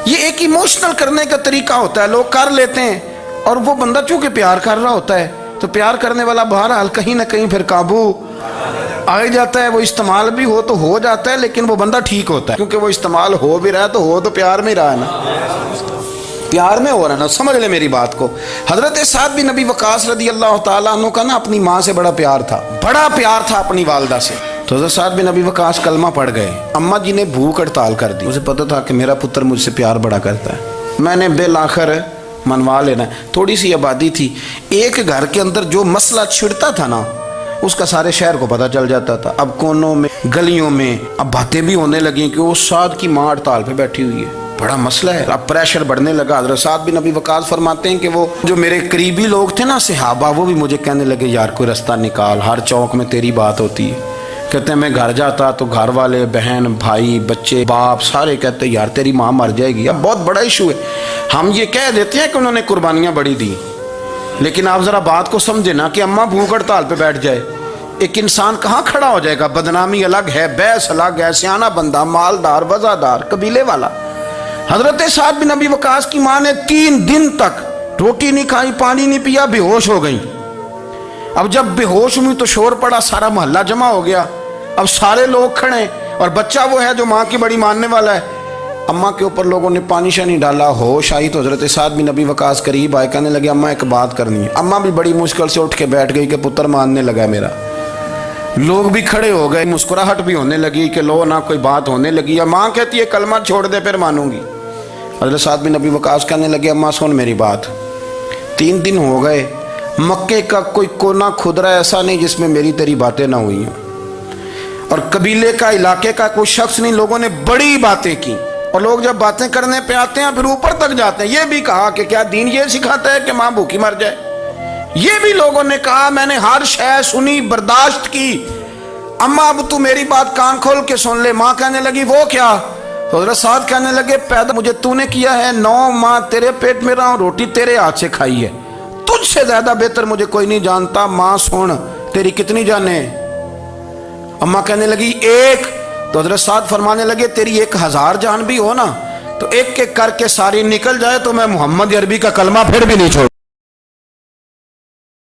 یہ ایک ایموشنل کرنے کا طریقہ ہوتا ہے، لوگ کر لیتے ہیں، اور وہ بندہ چونکہ پیار کر رہا ہوتا ہے تو پیار کرنے والا بہرحال کہیں نہ کہیں پھر قابو آ جاتا ہے، وہ استعمال بھی ہو تو ہو جاتا ہے، لیکن وہ بندہ ٹھیک ہوتا ہے، کیونکہ وہ استعمال ہو بھی رہا ہے تو ہو تو پیار میں رہا ہے نا، پیار میں ہو رہا ہے نا۔ سمجھ لے میری بات کو۔ حضرت سعد بن ابی وقاص رضی اللہ تعالیٰ عنہ کا نا اپنی ماں سے بڑا پیار تھا، بڑا پیار تھا اپنی والدہ سے۔ تو حضرت سعد بن ابی وقاص کلمہ پڑھ گئے، اماں جی نے بھوک ہڑتال کر دی، اسے پتہ تھا کہ میرا پتر مجھ سے پیار بڑا کرتا ہے، میں نے بالآخر منوا لینا ہے۔ تھوڑی سی آبادی تھی، ایک گھر کے اندر جو مسئلہ چھڑتا تھا نا اس کا سارے شہر کو پتہ چل جاتا تھا۔ اب کونوں میں گلیوں میں اب باتیں بھی ہونے لگیں کہ وہ سعد کی ماں ہڑتال پہ بیٹھی ہوئی ہے، بڑا مسئلہ ہے، اب پریشر بڑھنے لگا۔ حضرت سعد بن ابی وقاص فرماتے ہیں کہ وہ جو میرے قریبی لوگ تھے نا صحابہ، وہ بھی مجھے کہنے لگے یار کوئی رستہ نکال، ہر چوک میں تیری بات ہوتی ہے۔ کہتے ہیں میں گھر جاتا تو گھر والے، بہن، بھائی، بچے، باپ سارے کہتے ہیں یار تیری ماں مر جائے گی۔ اب بہت بڑا ایشو ہے، ہم یہ کہہ دیتے ہیں کہ انہوں نے قربانیاں بڑی دی، لیکن آپ ذرا بات کو سمجھے نا کہ اماں بھوک ہڑتال پہ بیٹھ جائے، ایک انسان کہاں کھڑا ہو جائے گا؟ بدنامی الگ ہے، بحث الگ ہے، سیانہ بندہ، مالدار، وزادار، قبیلے والا۔ حضرت سعد بن ابی وقاص کی ماں نے 3 دن تک روٹی نہیں کھائی، پانی نہیں پیا، بے ہوش ہو گئی۔ اب جب بے ہوش ہوئی تو شور پڑا، سارا محلہ جمع ہو گیا، اب سارے لوگ کھڑے، اور بچہ وہ ہے جو ماں کی بڑی ماننے والا ہے۔ اماں کے اوپر لوگوں نے پانی شانی ڈالا، ہوش آئی تو حضرت سعد بن ابی وقاص قریب آئے، کہنے لگے اماں ایک بات کرنی ہے۔ اماں بھی بڑی مشکل سے اٹھ کے بیٹھ گئی کہ پتر ماننے لگا ہے میرا۔ لوگ بھی کھڑے ہو گئے، مسکراہٹ بھی ہونے لگی کہ لو نہ کوئی بات ہونے لگی، ماں کہتی ہے کلمہ چھوڑ دے پھر مانوں گی۔ حضرت سعد بن ابی وقاص کہنے لگے اماں سن میری بات، 3 دن ہو گئے، مکے کا کوئی کونا کھدرا ایسا نہیں جس میں میری تیری باتیں نہ ہوئی ہیں، اور قبیلے کا، علاقے کا کوئی شخص نہیں، لوگوں نے بڑی باتیں کی، اور لوگ جب باتیں کرنے پہ آتے ہیں پھر اوپر تک جاتے ہیں۔ یہ بھی کہا کہ کیا دین یہ سکھاتا ہے کہ ماں بھوکی مر جائے؟ یہ بھی لوگوں نے کہا، میں نے ہر شے سنی، برداشت کی، اماں اب تو میری بات کان کھول کے سن لے۔ ماں کہنے لگی وہ کیا؟ تو حضرت سعد کہنے لگے پیدا مجھے تو نے کیا ہے، 9 ماہ تیرے پیٹ میں رہا ہوں، روٹی تیرے ہاتھ سے کھائی ہے، تجھ سے زیادہ بہتر مجھے کوئی نہیں جانتا۔ ماں سن تیری کتنی جانیں؟ اماں کہنے لگی 1۔ تو حضرت سعد فرمانے لگے تیری 1000 جان بھی ہو نا تو ایک ایک کر کے ساری نکل جائے تو میں محمد عربی کا کلمہ پھر بھی نہیں چھوڑ